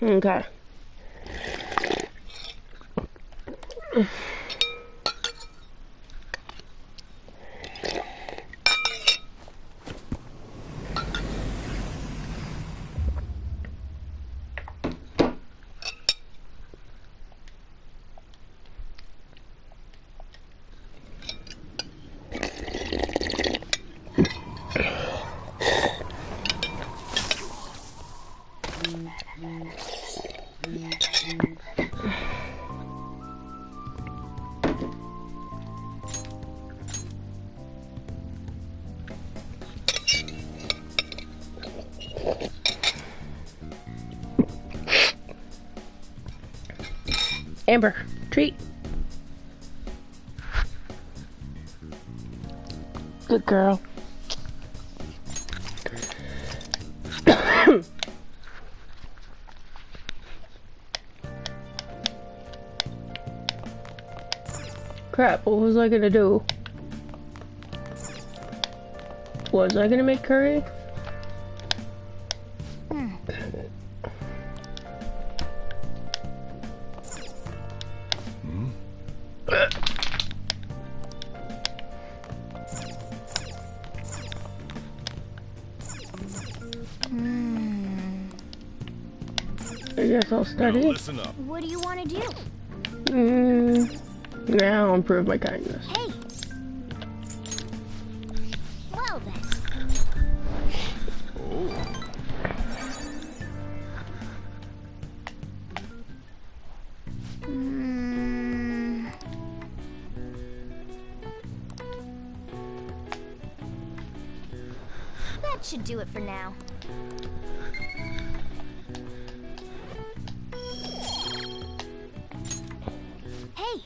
Okay. Amber, treat. Good girl. Crap, what was I gonna do? Was I gonna make curry? I guess I'll study. Now listen up. What do you want to do? Now I'll improve my kindness. Hey! Well then. That should do it for now. Hey!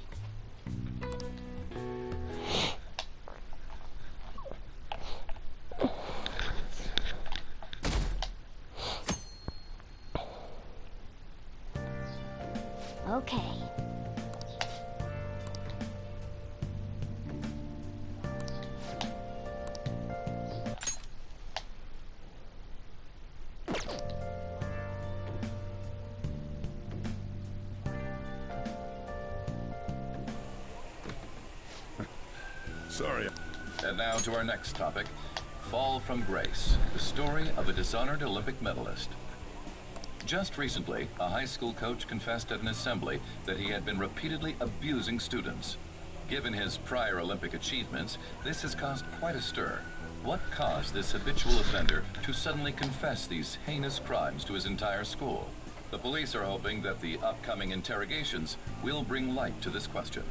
Okay. Sorry. And now to our next topic, Fall from Grace, the story of a dishonored Olympic medalist. Just recently, a high school coach confessed at an assembly that he had been repeatedly abusing students. Given his prior Olympic achievements, this has caused quite a stir. What caused this habitual offender to suddenly confess these heinous crimes to his entire school? The police are hoping that the upcoming interrogations will bring light to this question.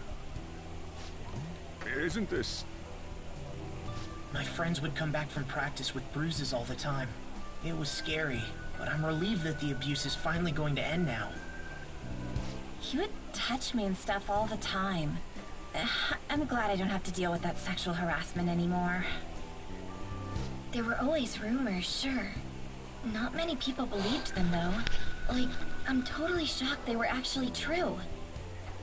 Isn't this... My friends would come back from practice with bruises all the time. It was scary, but I'm relieved that the abuse is finally going to end now. He would touch me and stuff all the time. I'm glad I don't have to deal with that sexual harassment anymore. There were always rumors, sure. Not many people believed them, though. Like, I'm totally shocked they were actually true.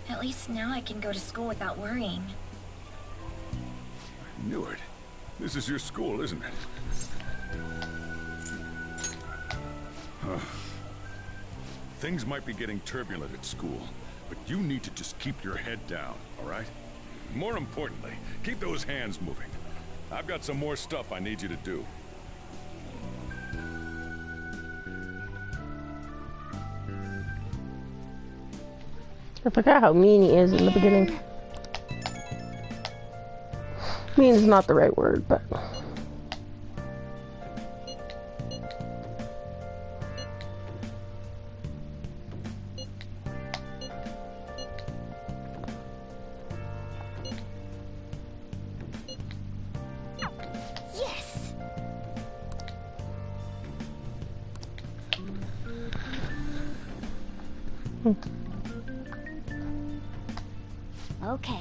At least now I can go to school without worrying. I knew it. This is your school, isn't it? Things might be getting turbulent at school, but you need to just keep your head down, all right? More importantly, keep those hands moving. I've got some more stuff I need you to do. I forgot how mean he is in the beginning. Mean is not the right word, but... Yes! Okay.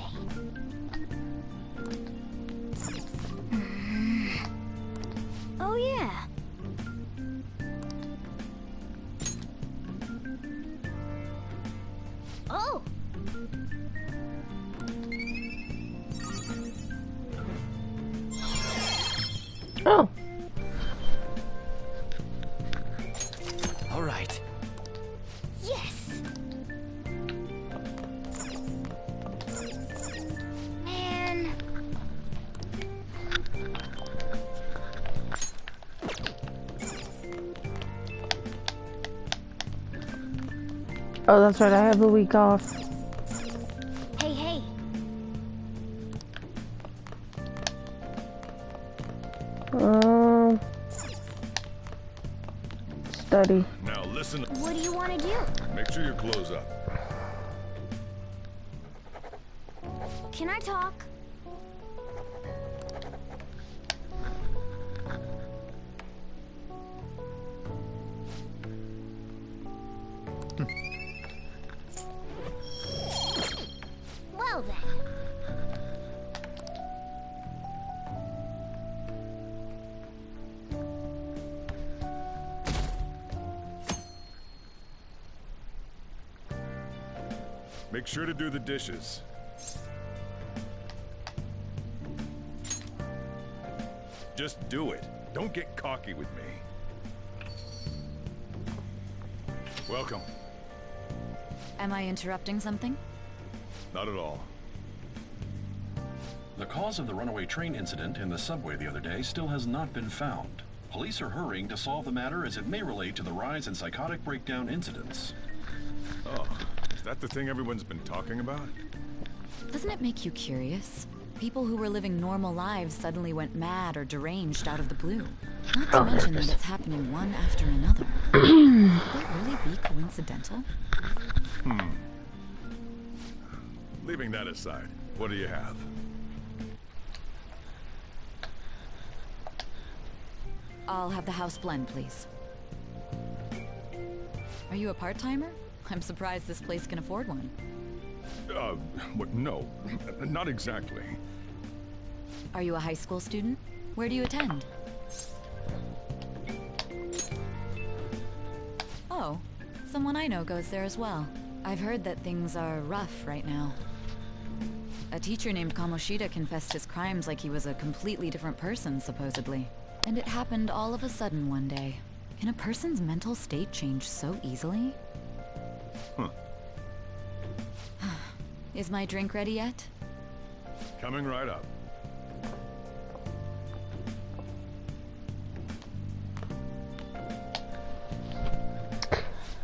Oh yeah, Oh, that's right. I have the week off. Hey, hey. Study. Now listen. What do you want to do? Make sure your clothes up. Can I talk? Well then. Make sure to do the dishes. Just do it. Don't get cocky with me. Welcome. Am I interrupting something? Not at all. The cause of the runaway train incident in the subway the other day still has not been found. Police are hurrying to solve the matter as it may relate to the rise in psychotic breakdown incidents. Oh, is that the thing everyone's been talking about? Doesn't it make you curious? People who were living normal lives suddenly went mad or deranged out of the blue. Not to mention that it's happening one after another. Could it really be coincidental? Leaving that aside, what do you have? I'll have the house blend, please. Are you a part-timer? I'm surprised this place can afford one. What? No, not exactly. Are you a high school student? Where do you attend? Oh, someone I know goes there as well. I've heard that things are rough right now. A teacher named Kamoshida confessed his crimes like he was a completely different person, supposedly. And it happened all of a sudden one day. Can a person's mental state change so easily? Huh. Is my drink ready yet? Coming right up.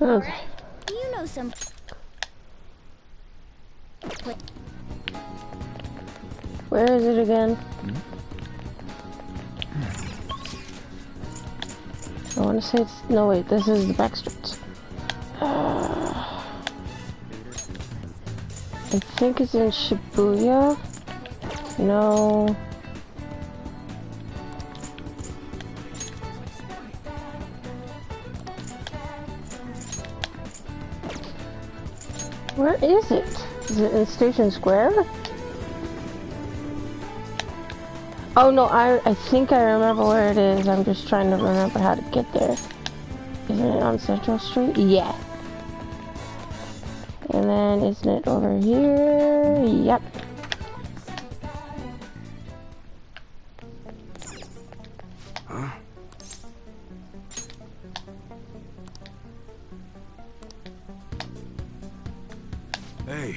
Okay. You know some. Where is it again? I want to say it's... No, wait. This is the back streets. I think it's in Shibuya. No. Where is it? Is it in Station Square? Oh no, I think I remember where it is. I'm just trying to remember how to get there. Isn't it on Central Street? Yeah. And then isn't it over here? Yep. Huh? Hey.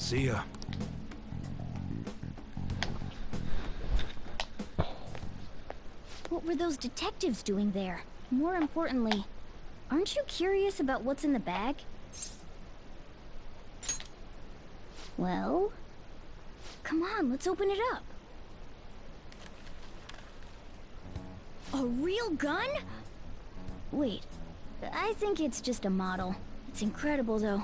See ya. What were those detectives doing there? More importantly, aren't you curious about what's in the bag? Well, come on, let's open it up. A real gun? Wait, I think it's just a model. It's incredible though.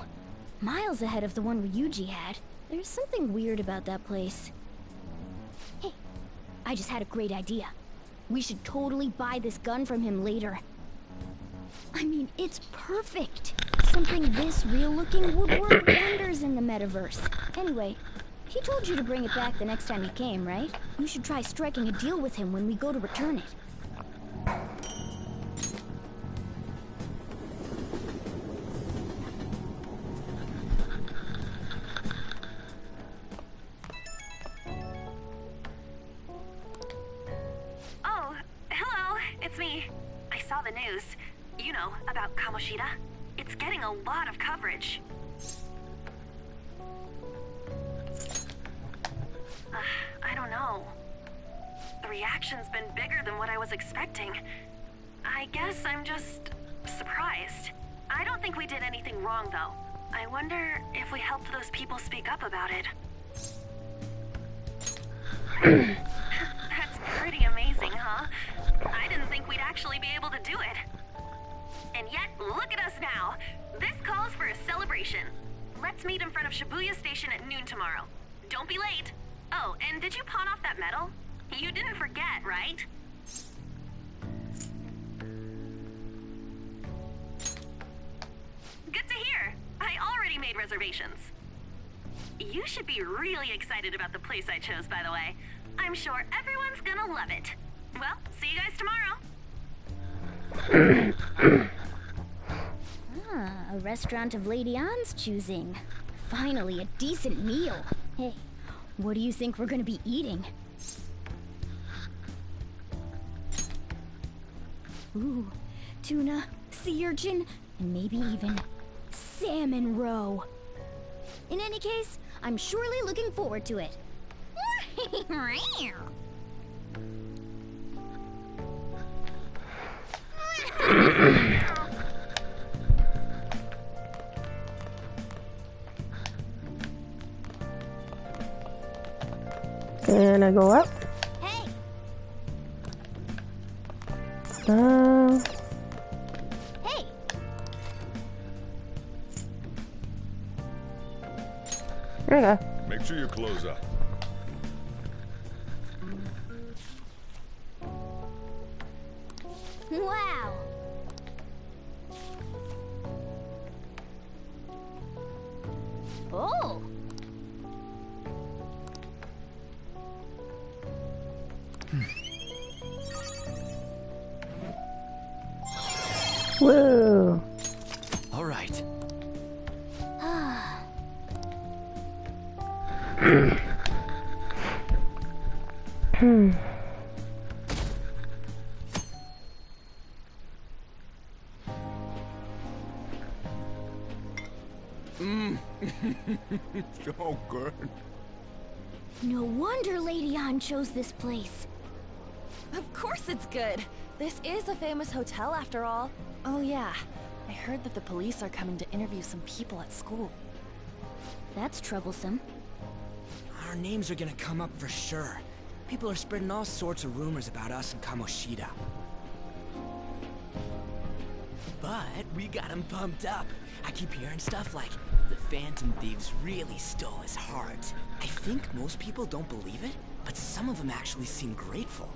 Miles ahead of the one Ryuji had. There's something weird about that place. Hey, I just had a great idea. We should totally buy this gun from him later. I mean, it's perfect. Something this real-looking would work wonders in the metaverse. Anyway, he told you to bring it back the next time he came, right? You should try striking a deal with him when we go to return it. Oh, hello, it's me. I saw the news. You know, about Kamoshida. It's getting a lot of coverage. I don't know. The reaction's been bigger than what I was expecting. I guess I'm just surprised. I don't think we did anything wrong, though. I wonder if we helped those people speak up about it. That's pretty amazing, huh? I didn't think we'd actually be able to do it. And yet, look at us now. This calls for a celebration. Let's meet in front of Shibuya Station at noon tomorrow. Don't be late. Oh, and did you pawn off that medal? You didn't forget, right? Good to hear. I already made reservations. You should be really excited about the place I chose, by the way. I'm sure everyone's gonna love it. Well, see you guys tomorrow. Ah, a restaurant of Lady Ann's choosing. Finally, a decent meal. Hey, what do you think we're gonna be eating? Ooh, tuna, sea urchin, and maybe even salmon roe. In any case, I'm surely looking forward to it. Can I go up? Hey! Hey! There you go. Make sure you close up. Wow! Oh! Whoa. All right. So good. No wonder Lady Ann chose this place. Of course it's good. This is a famous hotel after all. Oh yeah, I heard that the police are coming to interview some people at school. That's troublesome. Our names are gonna come up for sure. People are spreading all sorts of rumors about us and Kamoshida. But we got him pumped up. I keep hearing stuff like, the Phantom Thieves really stole his heart. I think most people don't believe it, but some of them actually seem grateful.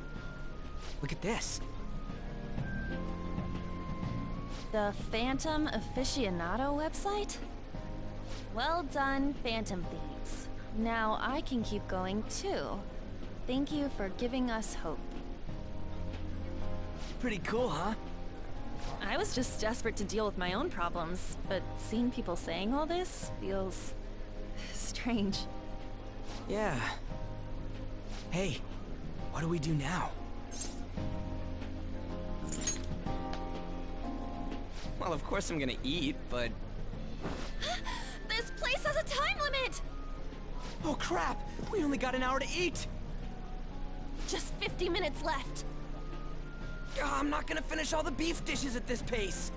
Look at this. The Phantom Aficionado website? Well done, Phantom Thieves. Now I can keep going too. Thank you for giving us hope. Pretty cool, huh? I was just desperate to deal with my own problems, but seeing people saying all this feels strange. Yeah. Hey, what do we do now? Well, of course I'm gonna eat, but... This place has a time limit! Oh crap! We only got an hour to eat! Just 50 minutes left. I'm not gonna finish all the beef dishes at this pace!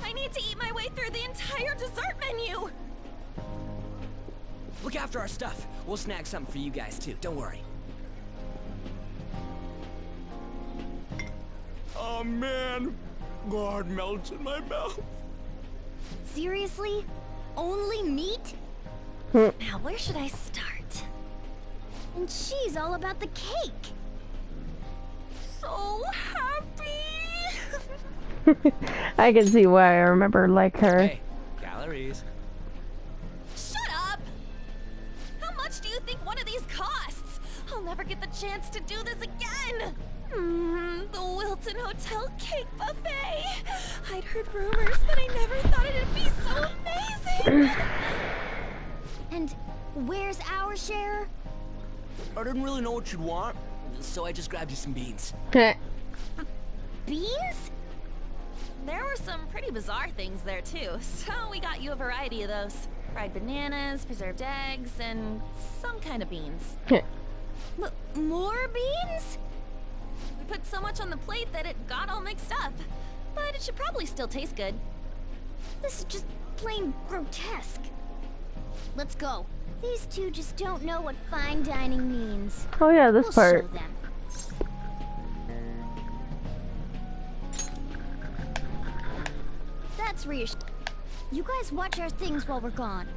I need to eat my way through the entire dessert menu! Look after our stuff. We'll snag something for you guys too, don't worry. Oh man, God melts in my mouth. Seriously? Only meat? Now, where should I start? And she's all about the cake. So happy! I can see why I remember like her. Hey, calories. Shut up! How much do you think one of these costs? I'll never get the chance to do this again! The Wilton Hotel Cake Buffet! I'd heard rumors, but I never thought it'd be so amazing! And where's our share? I didn't really know what you'd want, so I just grabbed you some beans. Beans? There were some pretty bizarre things there too, so we got you a variety of those. Fried bananas, preserved eggs, and some kind of beans. More beans? We put so much on the plate that it got all mixed up, but it should probably still taste good. This is just plain grotesque. Let's go. These two just don't know what fine dining means. Oh yeah, this part. Show them. That's reassuring. You guys watch our things while we're gone.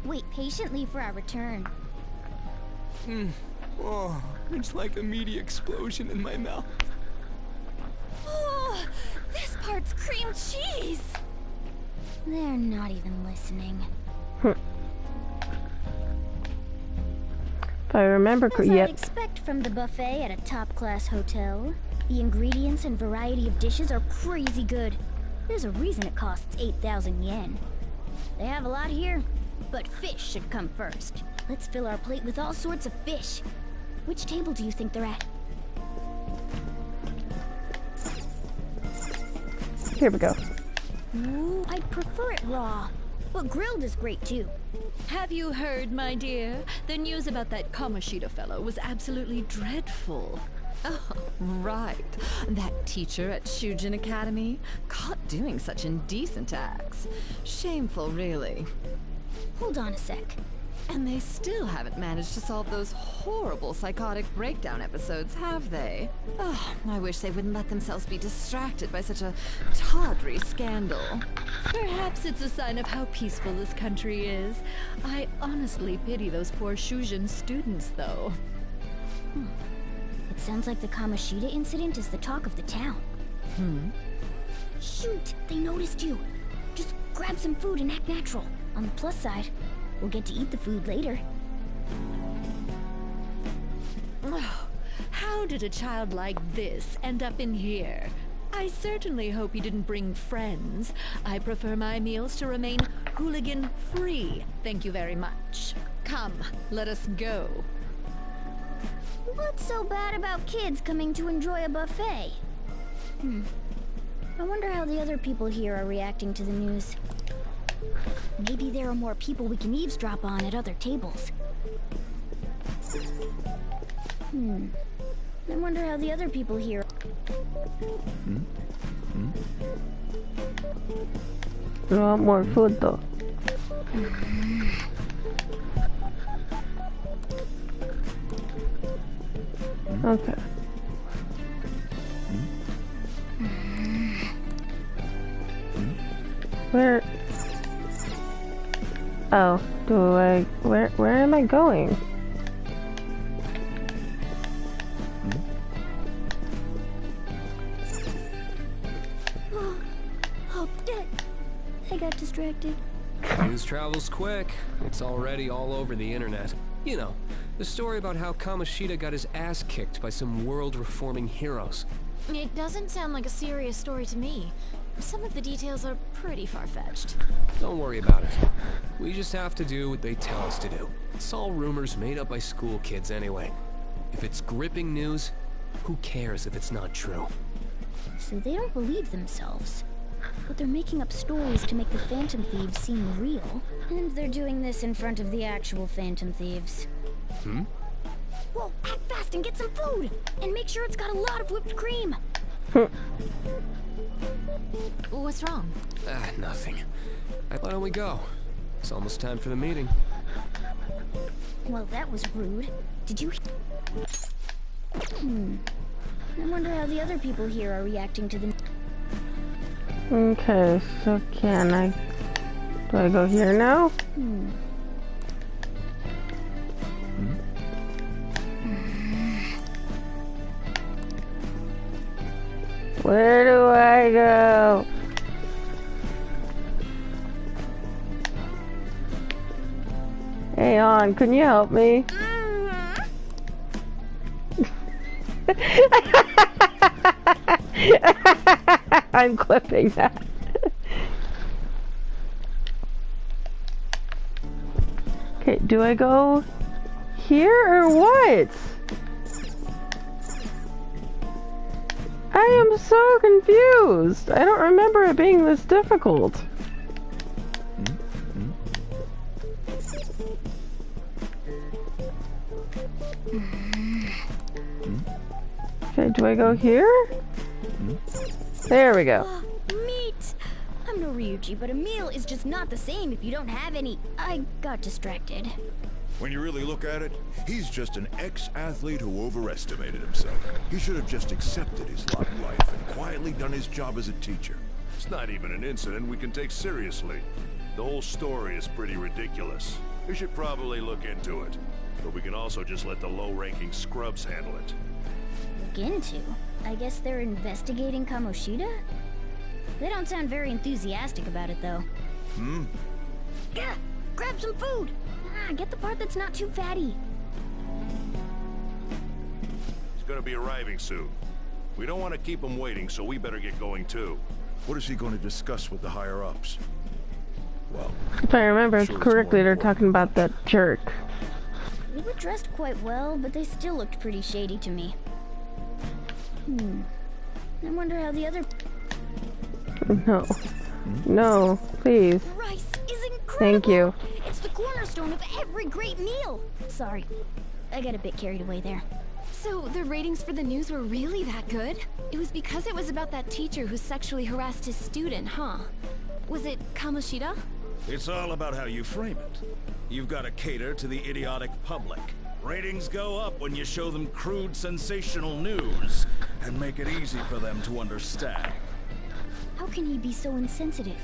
Wait patiently for our return. Oh, it's like a meaty explosion in my mouth. Oh, this part's cream cheese! They're not even listening. If I remember As correctly, I'd expect from the buffet at a top-class hotel, the ingredients and variety of dishes are crazy good. There's a reason it costs 8,000 yen. They have a lot here, but fish should come first. Let's fill our plate with all sorts of fish. Which table do you think they're at? here we go. Ooh, I'd prefer it raw, but grilled is great too. Have you heard, my dear? The news about that Kamoshida fellow was absolutely dreadful. Oh, right. That teacher at Shujin Academy? Caught doing such indecent acts. Shameful, really. Hold on a sec. And they still haven't managed to solve those horrible psychotic breakdown episodes, have they? Oh, I wish they wouldn't let themselves be distracted by such a tawdry scandal. Perhaps it's a sign of how peaceful this country is. I honestly pity those poor Shujin students, though. It sounds like the Kamoshida incident is the talk of the town. Shoot, they noticed you. Just grab some food and act natural. On the plus side, we'll get to eat the food later. Oh, how did a child like this end up in here? I certainly hope he didn't bring friends. I prefer my meals to remain hooligan-free. Thank you very much. Come, let us go. What's so bad about kids coming to enjoy a buffet? I wonder how the other people here are reacting to the news. Maybe there are more people we can eavesdrop on at other tables. I wonder how the other people here... I want more food though. Okay. Where? Oh, where am I going? Oh, I got distracted. News travels quick. It's already all over the internet. You know, the story about how Kamoshida got his ass kicked by some world-reforming heroes. It doesn't sound like a serious story to me. Some of the details are pretty far-fetched. Don't worry about it. We just have to do what they tell us to do. It's all rumors made up by school kids anyway. If it's gripping news, who cares if it's not true? So they don't believe themselves. but they're making up stories to make the Phantom Thieves seem real. And they're doing this in front of the actual Phantom Thieves. Hmm? Whoa, act fast and get some food! And make sure it's got a lot of whipped cream! What's wrong? Nothing. Why don't we go? It's almost time for the meeting. Well, that was rude. Did you... I wonder how the other people here are reacting to the... Okay, so can I... Do I go here now? Where do I go? Hey, On, can you help me? I'm clipping that. Okay, do I go here or what? I am so confused. I don't remember it being this difficult. Okay, do I go here? There we go. Meat! I'm no Ryuji, but a meal is just not the same if you don't have any. I got distracted. When you really look at it, he's just an ex-athlete who overestimated himself. He should have just accepted his lot in life and quietly done his job as a teacher. It's not even an incident we can take seriously. The whole story is pretty ridiculous. We should probably look into it. But we can also just let the low-ranking scrubs handle it. Look into? I guess they're investigating Kamoshida? They don't sound very enthusiastic about it, though. Gah! Grab some food! Get the part that's not too fatty. He's gonna be arriving soon. We don't want to keep him waiting, so we better get going too. What is he going to discuss with the higher-ups? Well, If I remember correctly, they're talking about that jerk. They were dressed quite well, but they still looked pretty shady to me. I wonder how the other... No. No, please. Rice is incredible! Thank you. It's the cornerstone of every great meal! Sorry, I got a bit carried away there. So the ratings for the news were really that good? It was because it was about that teacher who sexually harassed his student, huh? Was it Kamoshida? It's all about how you frame it. You've got to cater to the idiotic public. Ratings go up when you show them crude, sensational news and make it easy for them to understand. How can he be so insensitive?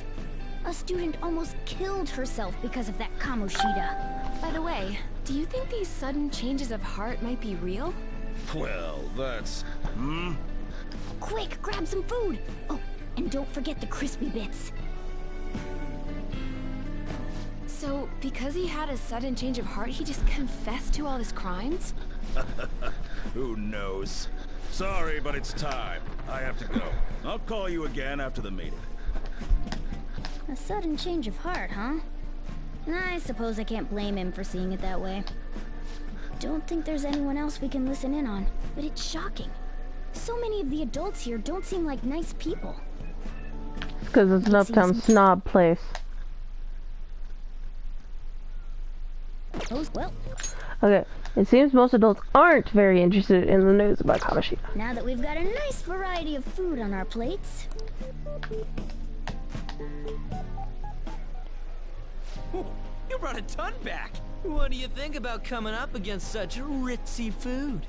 A student almost killed herself because of that Kamoshida. By the way, do you think these sudden changes of heart might be real? Well, that's... Quick, grab some food! Oh, and don't forget the crispy bits. So, because he had a sudden change of heart, he just confessed to all his crimes? Who knows? Sorry, but it's time. I have to go. I'll call you again after the meeting. A sudden change of heart, huh? I suppose I can't blame him for seeing it that way. Don't think there's anyone else we can listen in on, but it's shocking. So many of the adults here don't seem like nice people. It's because it's an uptown snob place. Well, Okay, it seems most adults aren't very interested in the news about Kamoshida. now that we've got a nice variety of food on our plates... You brought a ton back. What do you think about coming up against such ritzy food?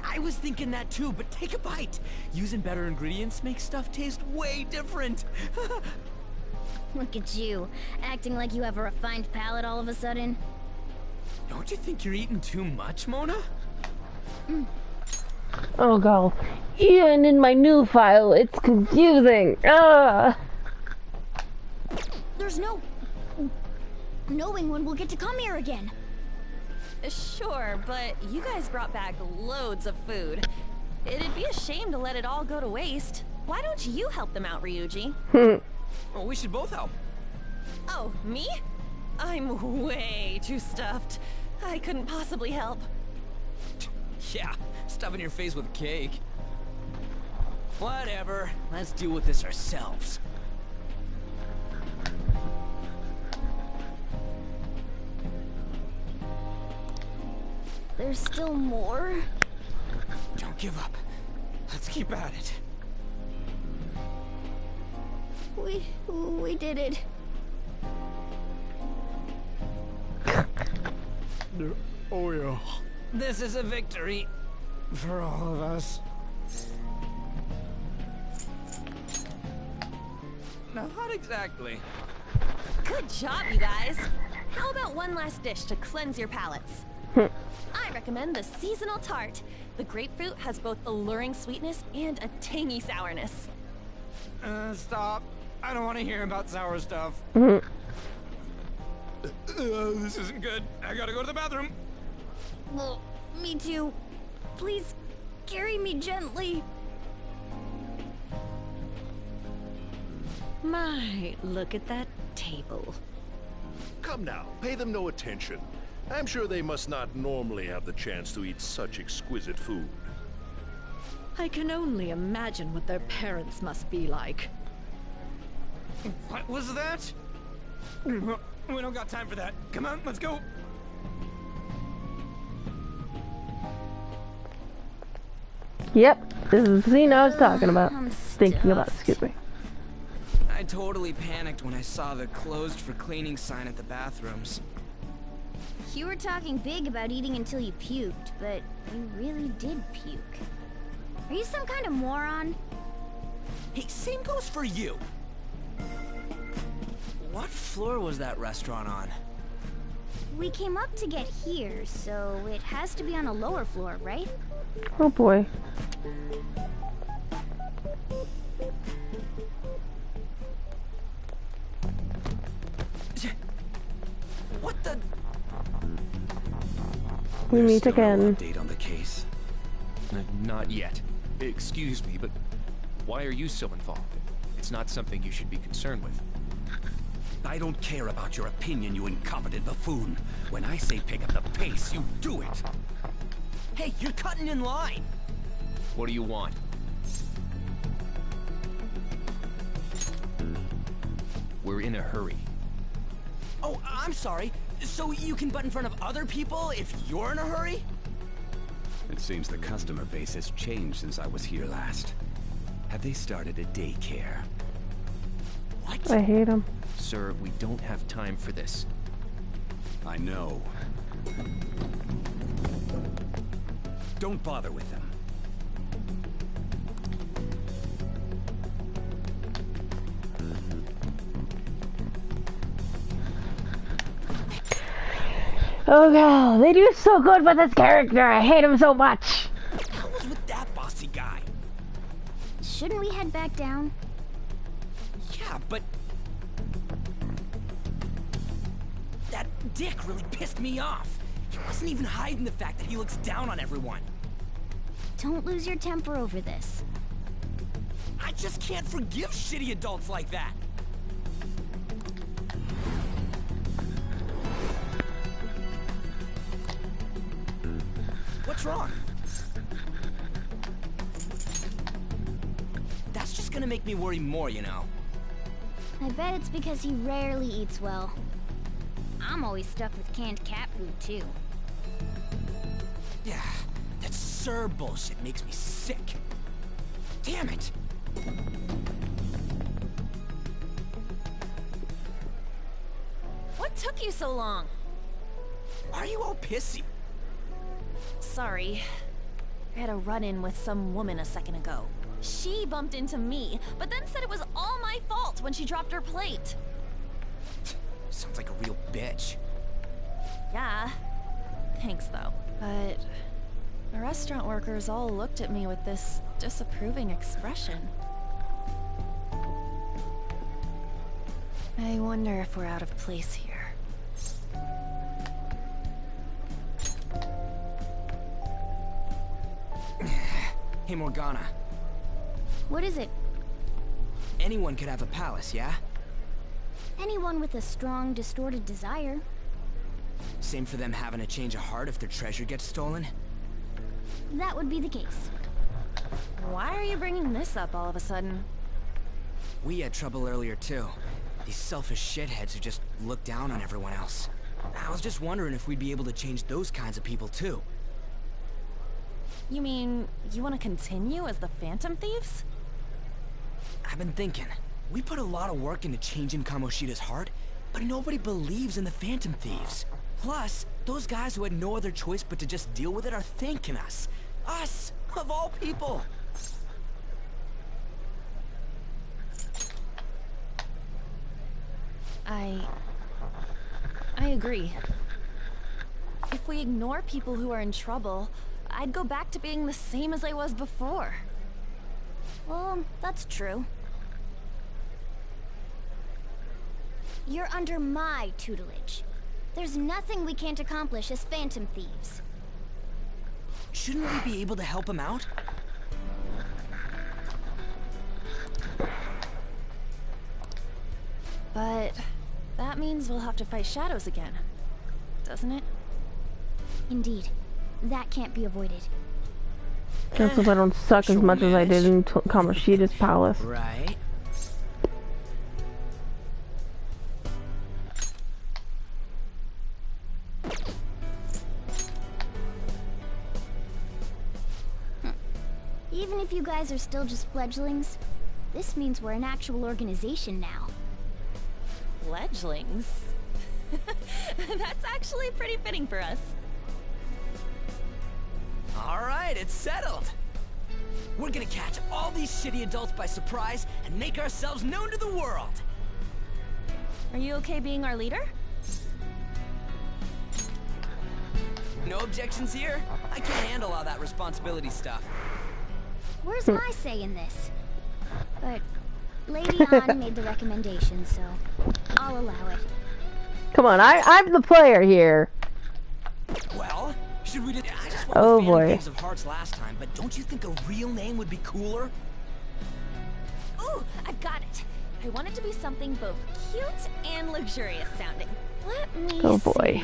I was thinking that too, but take a bite. Using better ingredients makes stuff taste way different. Look at you, acting like you have a refined palate all of a sudden. Don't you think you're eating too much, Mona? Oh god. Even in my new file, it's confusing. There's no... knowing when we'll get to come here again. Sure, but you guys brought back loads of food. It'd be a shame to let it all go to waste. Why don't you help them out, Ryuji? Well, we should both help. Oh, me? I'm way too stuffed. I couldn't possibly help. Yeah, stuffing your face with cake. Whatever, let's deal with this ourselves. There's still more? Don't give up. Let's keep at it. We did it. Oh yeah. This is a victory for all of us. Not exactly. Good job, you guys. How about one last dish to cleanse your palates? I recommend the seasonal tart. The grapefruit has both alluring sweetness and a tangy sourness. Stop. I don't want to hear about sour stuff. This isn't good. I gotta go to the bathroom. Well, me too. Please, carry me gently. My, look at that table. Come now, pay them no attention. I'm sure they must not normally have the chance to eat such exquisite food. I can only imagine what their parents must be like. What was that? We don't got time for that. Come on, let's go. Yep, this is the scene I was talking about. Thinking about Scooby. I totally panicked when I saw the closed for cleaning sign at the bathrooms. You were talking big about eating until you puked, but you really did puke. Are you some kind of moron? Hey, same goes for you. What floor was that restaurant on? We came up to get here, so it has to be on a lower floor, right? Oh boy. What the? We meet again. Update on the case. Not yet. Excuse me, but why are you so involved? It's not something you should be concerned with. I don't care about your opinion, you incompetent buffoon. When I say pick up the pace, you do it. Hey, you're cutting in line. What do you want? We're in a hurry. Oh, I'm sorry. So you can butt in front of other people if you're in a hurry? It seems the customer base has changed since I was here last. Have they started a daycare? What? I hate him. Sir, we don't have time for this. I know. Don't bother with them. Oh god, they do so good with this character. I hate him so much. What the hell was with that bossy guy? Shouldn't we head back down? Yeah, but that dick really pissed me off. He wasn't even hiding the fact that he looks down on everyone. Don't lose your temper over this. I just can't forgive shitty adults like that. What's wrong? That's just gonna make me worry more, you know. I bet it's because he rarely eats well. I'm always stuck with canned cat food, too. Yeah, that Sir bullshit makes me sick. Damn it! What took you so long? Why are you all pissy? Sorry. I had a run-in with some woman a second ago. She bumped into me, but then said it was all my fault when she dropped her plate. Sounds like a real bitch. Yeah. Thanks, though. But the restaurant workers all looked at me with this disapproving expression. I wonder if we're out of place here. Hey, Morgana. What is it? Anyone could have a palace, yeah? Anyone with a strong, distorted desire. Same for them having a change of heart if their treasure gets stolen? that would be the case. Why are you bringing this up all of a sudden? We had trouble earlier too. These selfish shitheads who just look down on everyone else. I was just wondering if we'd be able to change those kinds of people too. You mean, you want to continue as the Phantom Thieves? I've been thinking. We put a lot of work into changing Kamoshida's heart, but nobody believes in the Phantom Thieves. Plus, those guys who had no other choice but to just deal with it are thanking us. Us, of all people. I agree. If we ignore people who are in trouble, I'd go back to being the same as I was before. Well, that's true. You're under my tutelage. There's nothing we can't accomplish as Phantom Thieves. Shouldn't we be able to help him out? But that means we'll have to fight shadows again, doesn't it? Indeed. That can't be avoided. Guess if I don't suck as much as I did in Kamoshida's palace. Right. Even if you guys are still just fledglings, this means we're an actual organization now. Fledglings? That's actually pretty fitting for us. Alright, it's settled. We're gonna catch all these shitty adults by surprise and make ourselves known to the world. Are you okay being our leader? No objections here? I can't handle all that responsibility stuff. Where's my say in this? But Lady An made the recommendation, so I'll allow it. Come on, I'm the player here. Well, should we do? I just won Oh the boy. Games of Hearts last time, but don't you think a real name would be cooler? Ooh, I've got it. I want it to be something both cute and luxurious sounding. Let me Oh boy. see.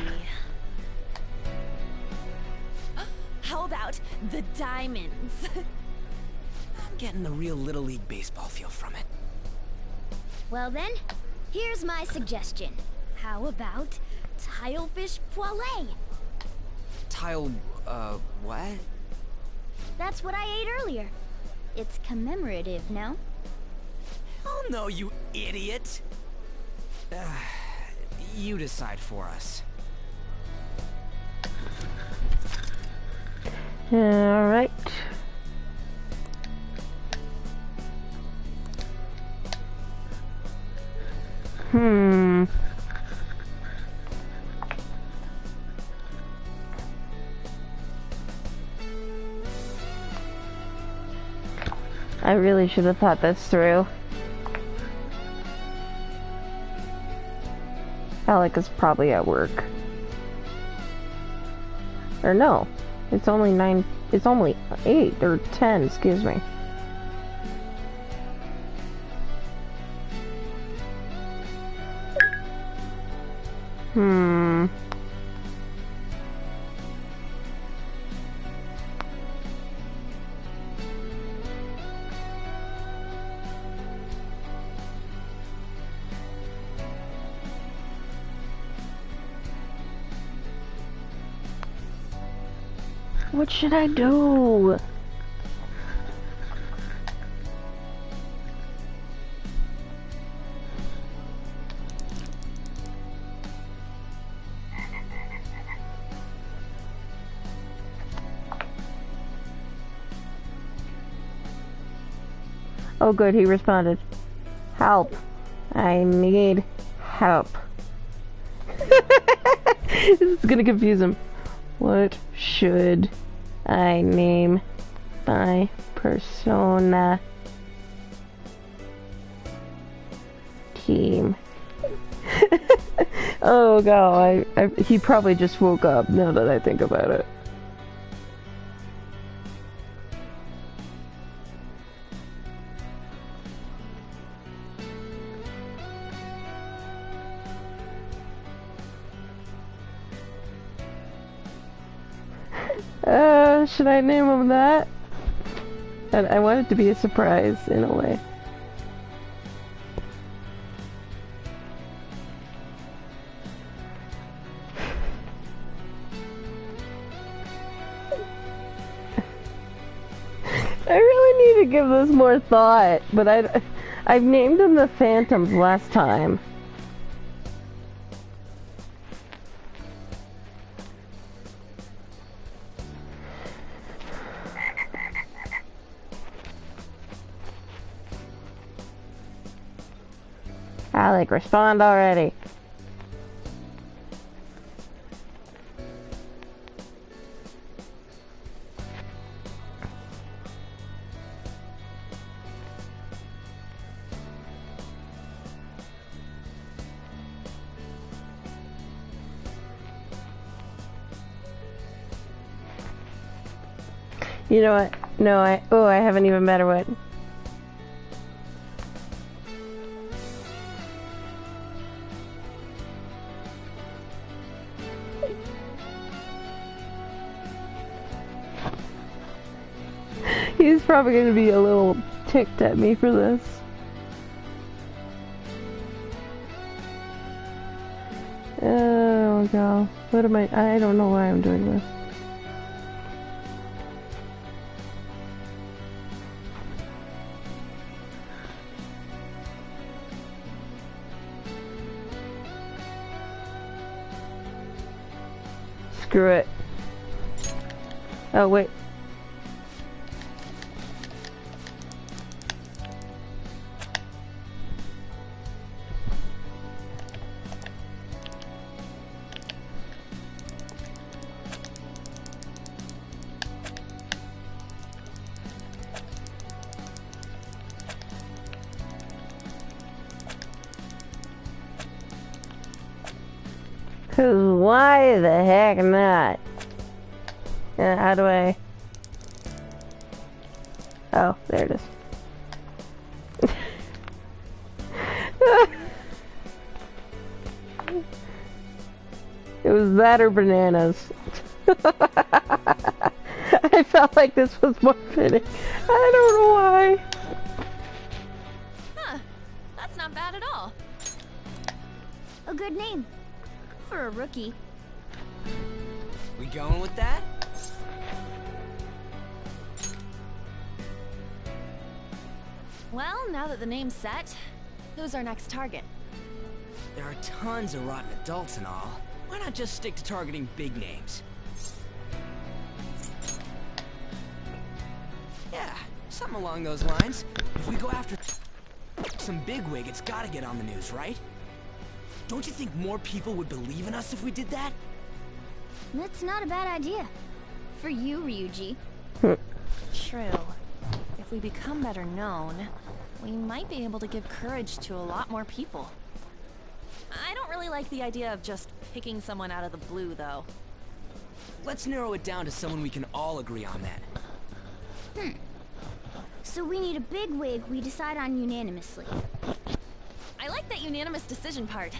How about the Diamonds? I'm getting the real Little League Baseball feel from it. Well then, here's my suggestion. How about Tilefish Poêlée? What? That's what I ate earlier. It's commemorative, no? Oh no, you idiot! You decide for us. Alright. I really should have thought this through. Alec is probably at work. Or no, it's only 9, it's only 8 or 10, excuse me. What should I do? Oh good, he responded. Help. I need help. This is gonna confuse him. What should I name my persona team? Oh god, he probably just woke up now that I think about it. Should I name him that? And I want it to be a surprise in a way. I really need to give this more thought, but I've named them the Phantoms last time. Alec, respond already. You know what? No, I haven't even met her what. He's probably going to be a little ticked at me for this. Oh god. What am I don't know why I'm doing this. Screw it. Oh, wait. Cause why the heck not? How do I? Oh, there it is. It was that or bananas. I felt like this was more fitting. I don't know why. Huh. That's not bad at all. A good name. For a rookie. We going with that? Well, now that the name's set, who's our next target? There are tons of rotten adults and all. Why not just stick to targeting big names? Yeah, something along those lines. If we go after some bigwig, it's gotta get on the news, right? Don't you think more people would believe in us if we did that? That's not a bad idea. For you, Ryuji. True. If we become better known, we might be able to give courage to a lot more people. I don't really like the idea of just picking someone out of the blue, though. Let's narrow it down to someone we can all agree on then. So we need a bigwig we decide on unanimously. I like that unanimous decision part.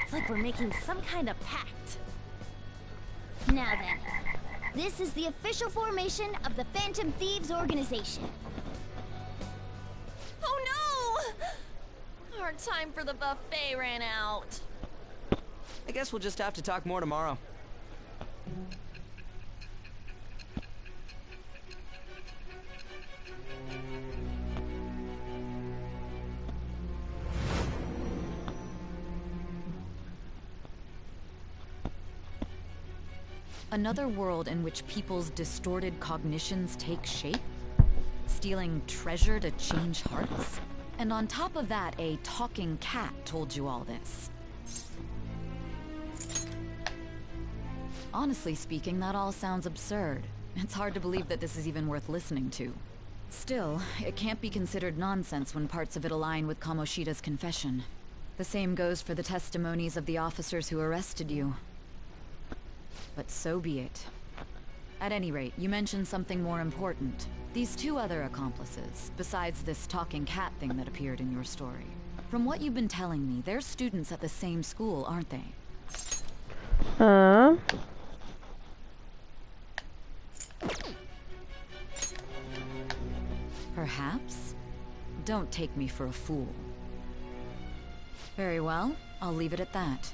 It's like we're making some kind of pact. Now then, this is the official formation of the Phantom Thieves organization. Oh no! Our time for the buffet ran out. I guess we'll just have to talk more tomorrow. Another world in which people's distorted cognitions take shape? Stealing treasure to change hearts? And on top of that, a talking cat told you all this. Honestly speaking, that all sounds absurd. It's hard to believe that this is even worth listening to. Still, it can't be considered nonsense when parts of it align with Kamoshida's confession. The same goes for the testimonies of the officers who arrested you. But so be it. At any rate, you mentioned something more important. These two other accomplices, besides this talking cat thing that appeared in your story. From what you've been telling me, they're students at the same school, aren't they? Perhaps? Don't take me for a fool. Very well, I'll leave it at that.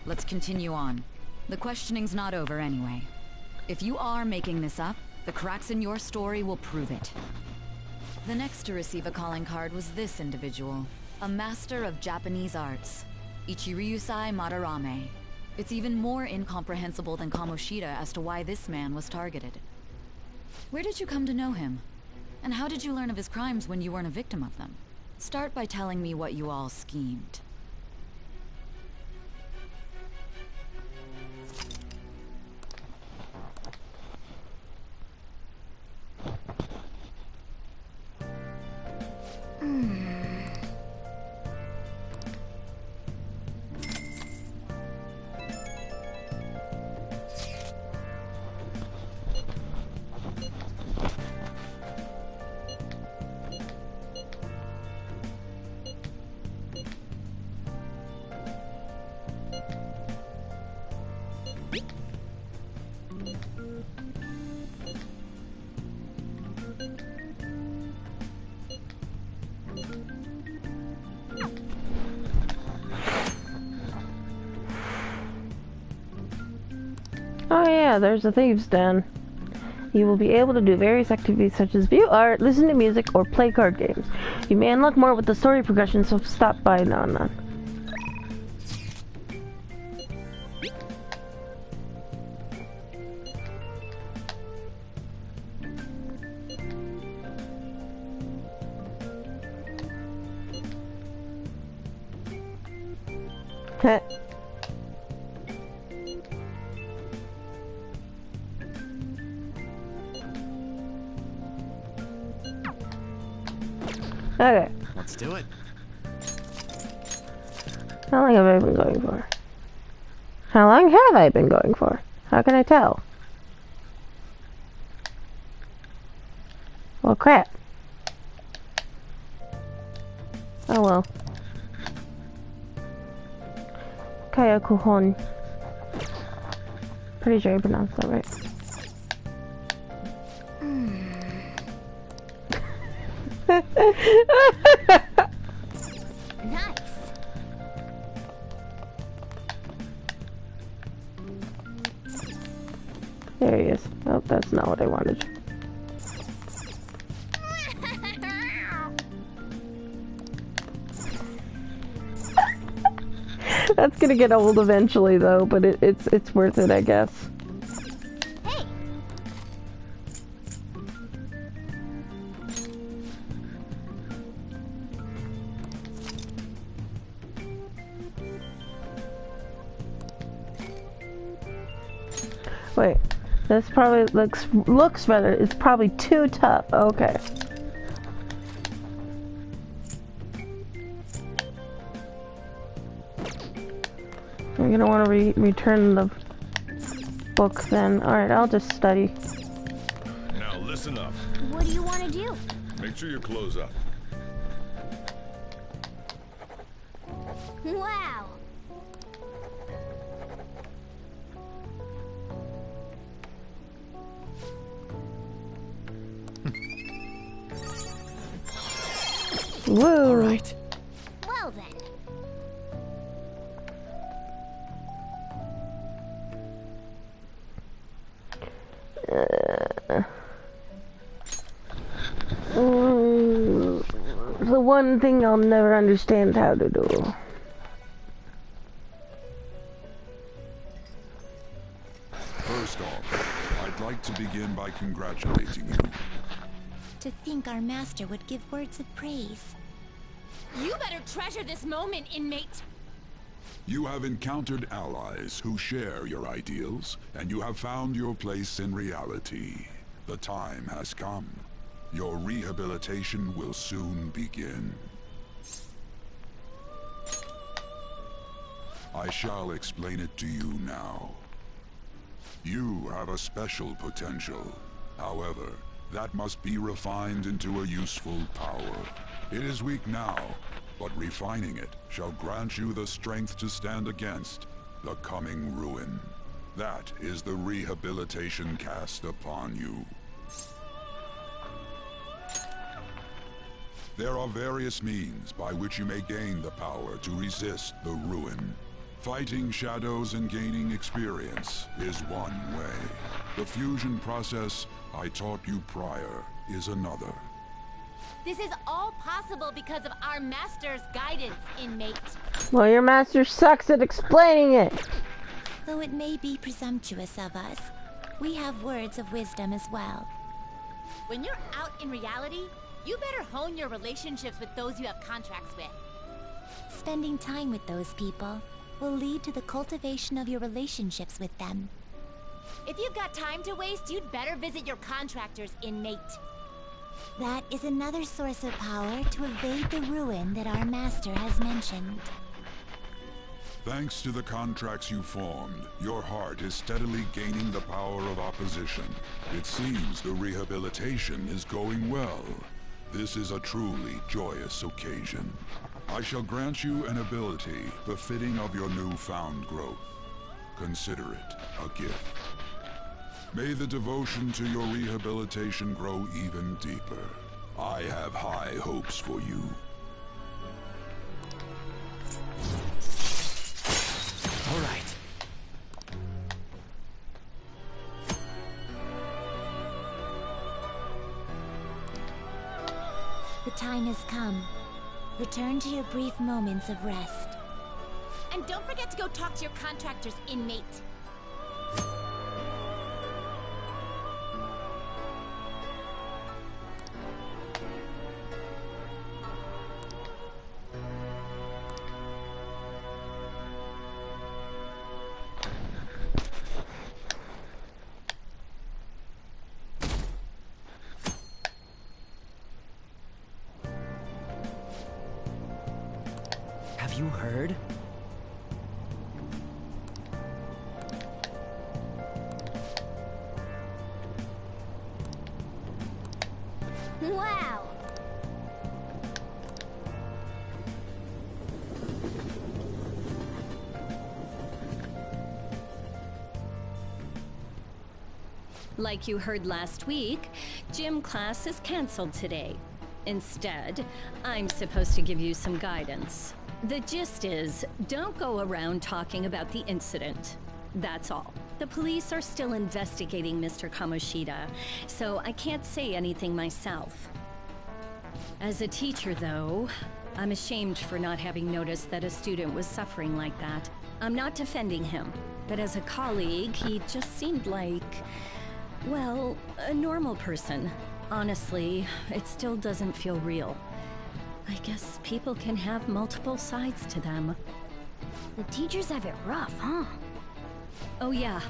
Let's continue on. The questioning's not over anyway. If you are making this up, the cracks in your story will prove it. The next to receive a calling card was this individual, a master of Japanese arts, Ichiryusai Madarame. It's even more incomprehensible than Kamoshida as to why this man was targeted. Where did you come to know him? And how did you learn of his crimes when you weren't a victim of them? Start by telling me what you all schemed. Oh yeah, there's the thieves' den. You will be able to do various activities such as view art, listen to music, or play card games. You may unlock more with the story progression, so stop by now and then. Heh. Okay. Let's do it. How long have I been going for? How long have I been going for? How can I tell? Well, crap. Oh well. Kayakuhon. Pretty sure I pronounced that right. Nice. There he is. Oh, that's not what I wanted. That's gonna get old eventually, though, but it's worth it, I guess. Hey. Wait, this probably looks better. It's probably too tough. Okay. I'm gonna want to return the book then. Alright, I'll just study. Now listen up. What do you want to do? Make sure you close up. Wow. Woo! All right. Well then. The one thing I'll never understand how to do. First off, I'd like to begin by congratulating you. To think our master would give words of praise. You better treasure this moment, inmate. You have encountered allies who share your ideals, and you have found your place in reality. The time has come. Your rehabilitation will soon begin. I shall explain it to you now. You have a special potential. However, that must be refined into a useful power. It is weak now, but refining it shall grant you the strength to stand against the coming ruin. That is the rehabilitation cast upon you. There are various means by which you may gain the power to resist the ruin. Fighting shadows and gaining experience is one way. The fusion process I taught you prior is another. This is all possible because of our master's guidance, inmate. Well, your master sucks at explaining it. Though it may be presumptuous of us, we have words of wisdom as well. When you're out in reality, you better hone your relationships with those you have contracts with. Spending time with those people will lead to the cultivation of your relationships with them. If you've got time to waste, you'd better visit your contractors, inmate. That is another source of power to evade the ruin that our master has mentioned. Thanks to the contracts you formed, your heart is steadily gaining the power of opposition. It seems the rehabilitation is going well. This is a truly joyous occasion. I shall grant you an ability befitting of your newfound growth. Consider it a gift. May the devotion to your rehabilitation grow even deeper. I have high hopes for you. All right. The time has come. Return to your brief moments of rest. And don't forget to go talk to your contractors, inmate. Have you heard? Wow! Like you heard last week, gym class is canceled today. Instead, I'm supposed to give you some guidance. The gist is, don't go around talking about the incident. That's all. The police are still investigating Mr. Kamoshida, so I can't say anything myself. As a teacher, though, I'm ashamed for not having noticed that a student was suffering like that. I'm not defending him, but as a colleague, he just seemed like, well, a normal person. Honestly, it still doesn't feel real. I guess people can have multiple sides to them. The teachers have it rough, huh? Oh yeah,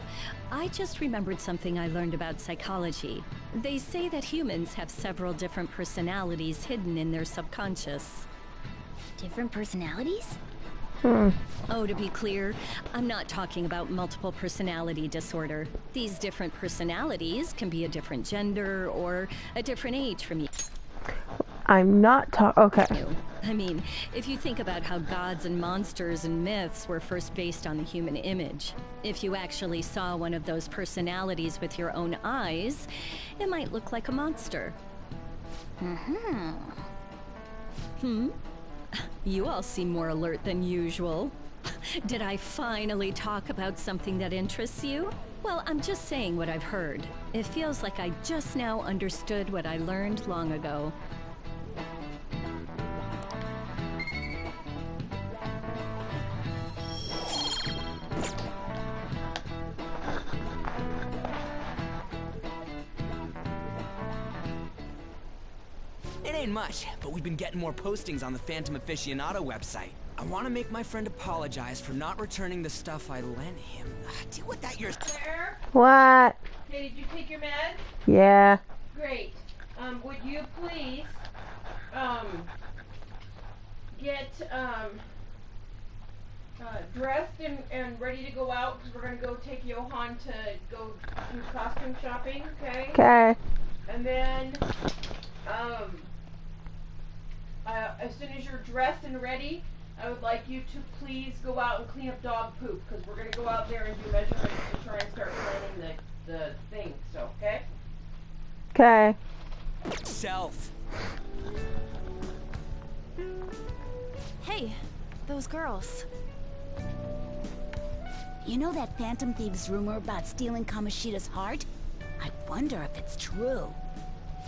I just remembered something I learned about psychology. They say that humans have several different personalities hidden in their subconscious. Different personalities? Oh, to be clear, I'm not talking about multiple personality disorder. These different personalities can be a different gender or a different age from you. I'm not okay. I mean, if you think about how gods and monsters and myths were first based on the human image, if you actually saw one of those personalities with your own eyes, it might look like a monster. You all seem more alert than usual. Did I finally talk about something that interests you? Well, I'm just saying what I've heard. It feels like I just now understood what I learned long ago. It ain't much, but we've been getting more postings on the Phantom Aficionado website. I want to make my friend apologize for not returning the stuff I lent him. Deal with that yourself. What? Hey, did you take your meds? Yeah. Great. Would you please, get, dressed and ready to go out, because we're going to go take Johan to go do costume shopping, okay? Okay. And then, as soon as you're dressed and ready, I would like you to please go out and clean up dog poop, because we're going to go out there and do measurements to try and start planning the thing, so, okay? Okay. Self. Hey, those girls. You know that Phantom Thieves rumor about stealing Kamoshida's heart? I wonder if it's true.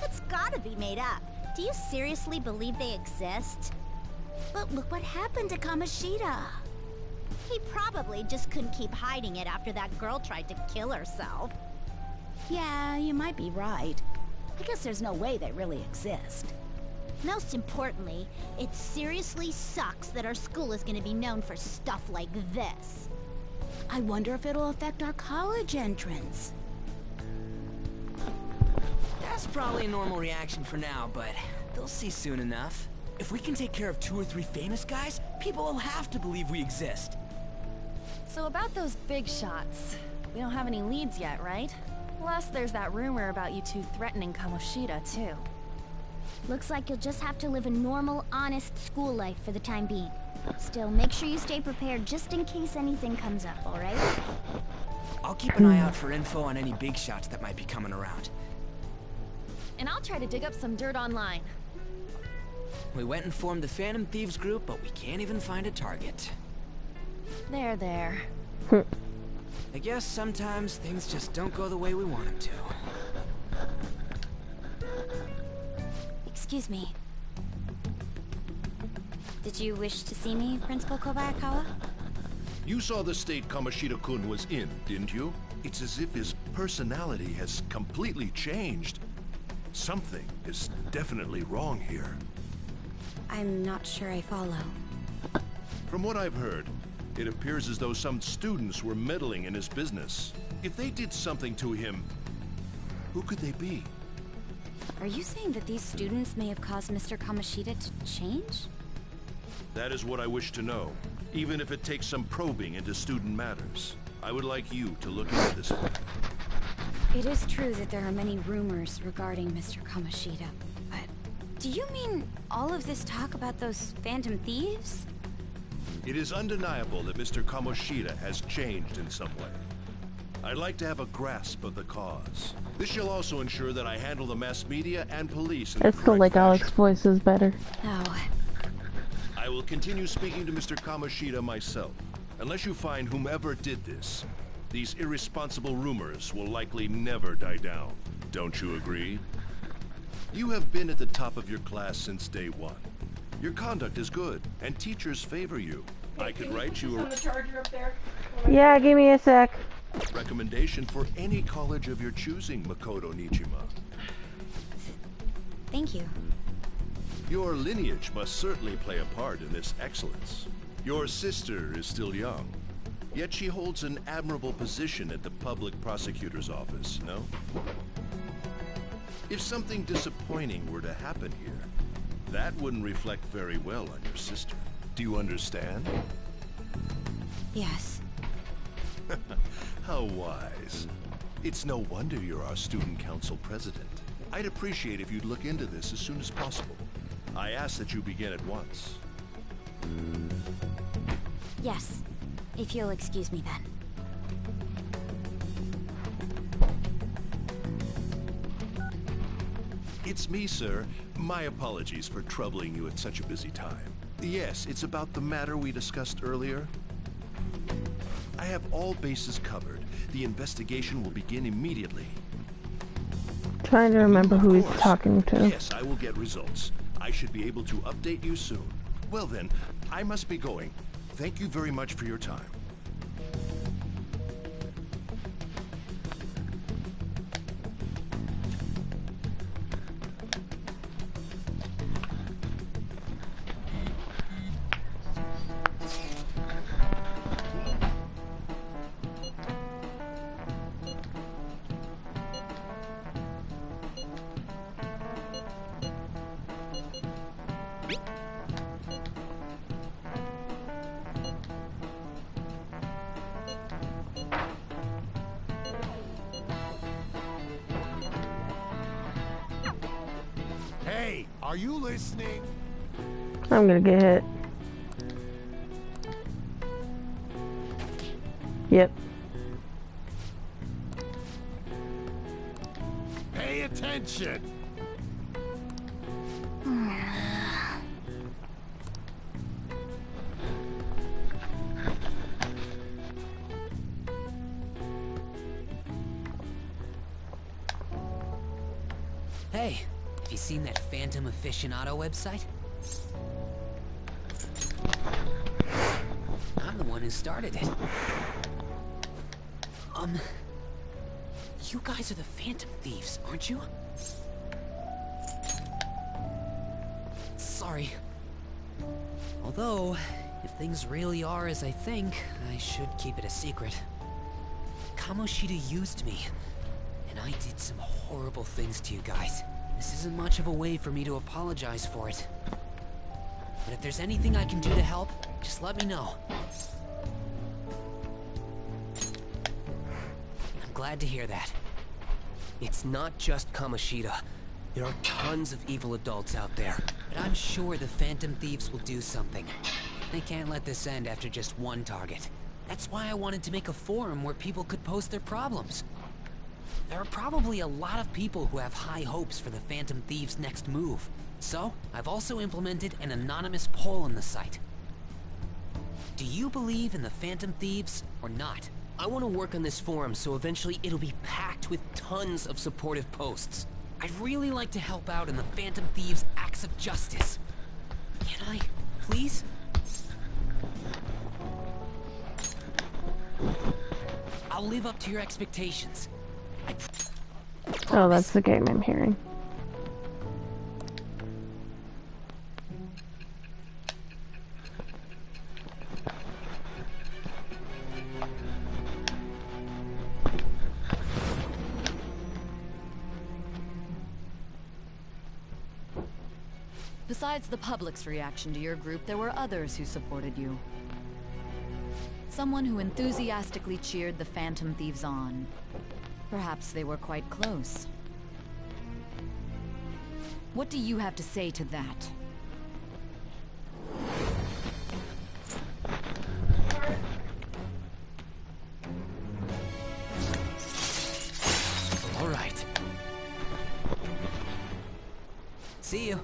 It's gotta be made up. Do you seriously believe they exist? But look what happened to Kamoshida. He probably just couldn't keep hiding it after that girl tried to kill herself. Yeah, you might be right. I guess there's no way they really exist. Most importantly, it seriously sucks that our school is gonna be known for stuff like this. I wonder if it'll affect our college entrance. That's probably a normal reaction for now, but they'll see soon enough. If we can take care of 2 or 3 famous guys, people will have to believe we exist. So about those big shots, we don't have any leads yet, right? Plus, there's that rumor about you two threatening Kamoshida, too. Looks like you'll just have to live a normal, honest school life for the time being. Still, make sure you stay prepared just in case anything comes up, alright? I'll keep an eye out for info on any big shots that might be coming around. And I'll try to dig up some dirt online. We went and formed the Phantom Thieves group, but we can't even find a target. There. I guess sometimes things just don't go the way we want them to. Excuse me. Did you wish to see me, Principal Kobayakawa? You saw the state Kamoshida-kun was in, didn't you? It's as if his personality has completely changed. Something is definitely wrong here. I'm not sure I follow. From what I've heard, it appears as though some students were meddling in his business. If they did something to him, who could they be? Are you saying that these students may have caused Mr. Kamoshida to change? That is what I wish to know, even if it takes some probing into student matters. I would like you to look into this fact. It is true that there are many rumors regarding Mr. Kamoshida, but do you mean all of this talk about those Phantom Thieves? It is undeniable that Mr. Kamoshida has changed in some way. I'd like to have a grasp of the cause. This shall also ensure that I handle the mass media and police in I still like Alex's voices better. Oh. I will continue speaking to Mr. Kamoshida myself. Unless you find whomever did this, these irresponsible rumors will likely never die down. Don't you agree? You have been at the top of your class since day one. Your conduct is good, and teachers favor you. I could write you On the charger up there. Yeah, give me a sec. recommendation for any college of your choosing, Makoto Nijima. Thank you. Your lineage must certainly play a part in this excellence. Your sister is still young, yet she holds an admirable position at the public prosecutor's office, no? If something disappointing were to happen here, that wouldn't reflect very well on your sister. Do you understand? Yes. How wise. It's no wonder you're our student council president. I'd appreciate if you'd look into this as soon as possible. I ask that you begin at once. Yes. If you'll excuse me then. It's me, sir. My apologies for troubling you at such a busy time. Yes, it's about the matter we discussed earlier. I have all bases covered. The investigation will begin immediately. Trying to remember who he's talking to. Yes, I will get results. I should be able to update you soon. Well then, I must be going. Thank you very much for your time. Hey, are you listening? I'm gonna get hit. Yep. Pay attention. Hey, have you seen that Phantom Aficionado website? I'm the one who started it. You guys are the Phantom Thieves, aren't you? Sorry. Although, if things really are as I think, I should keep it a secret. Kamoshida used me, and I did some horrible things to you guys. This isn't much of a way for me to apologize for it. But if there's anything I can do to help, just let me know. I'm glad to hear that. It's not just Kamoshida. There are tons of evil adults out there. But I'm sure the Phantom Thieves will do something. They can't let this end after just one target. That's why I wanted to make a forum where people could post their problems. There are probably a lot of people who have high hopes for the Phantom Thieves' next move. So, I've also implemented an anonymous poll on the site. Do you believe in the Phantom Thieves or not? I want to work on this forum so eventually it'll be packed with tons of supportive posts. I'd really like to help out in the Phantom Thieves' acts of justice. Can I, please? I'll live up to your expectations. Oh, that's the game I'm hearing. Besides the public's reaction to your group, there were others who supported you. Someone who enthusiastically cheered the Phantom Thieves on. Perhaps they were quite close. What do you have to say to that? All right. See you.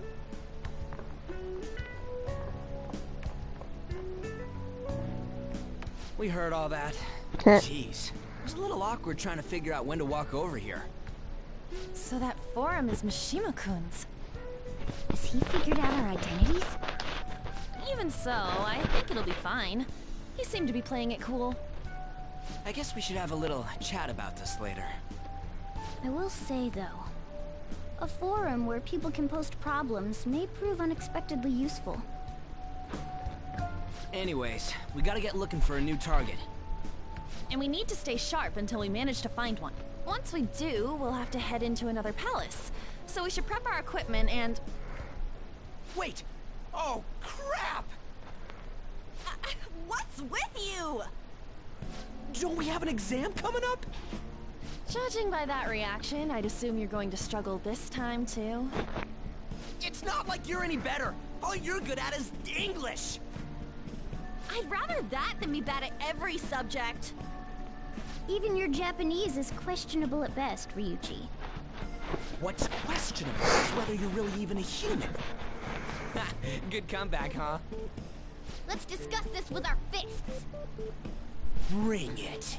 We heard all that. Jeez. It was a little awkward trying to figure out when to walk over here. So that forum is Mishima-kun's. Has he figured out our identities? Even so, I think it'll be fine. He seemed to be playing it cool. I guess we should have a little chat about this later. I will say, though, a forum where people can post problems may prove unexpectedly useful. Anyways, we gotta get looking for a new target. And we need to stay sharp until we manage to find one. Once we do, we'll have to head into another palace. So we should prep our equipment and... Wait! Oh, crap! What's with you? Don't we have an exam coming up? Judging by that reaction, I'd assume you're going to struggle this time, too. It's not like you're any better. All you're good at is English. I'd rather that than be bad at every subject. Even your Japanese is questionable at best, Ryuji. What's questionable is whether you're really even a human. Good comeback, huh? Let's discuss this with our fists. Bring it.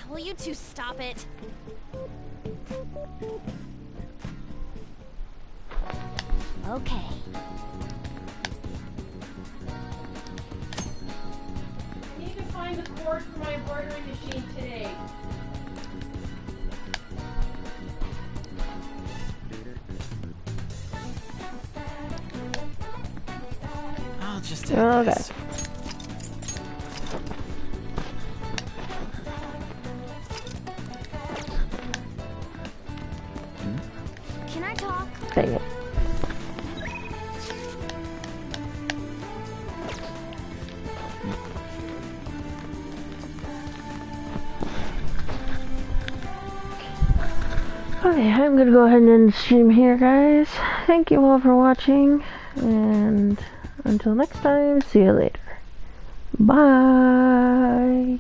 Will you two stop it? Okay. I need to find the cord for my embroidery machine today. I'll just take this. Can I talk? Dang it. Okay, I'm gonna go ahead and end the stream here, guys. Thank you all for watching, and until next time, see you later. Bye!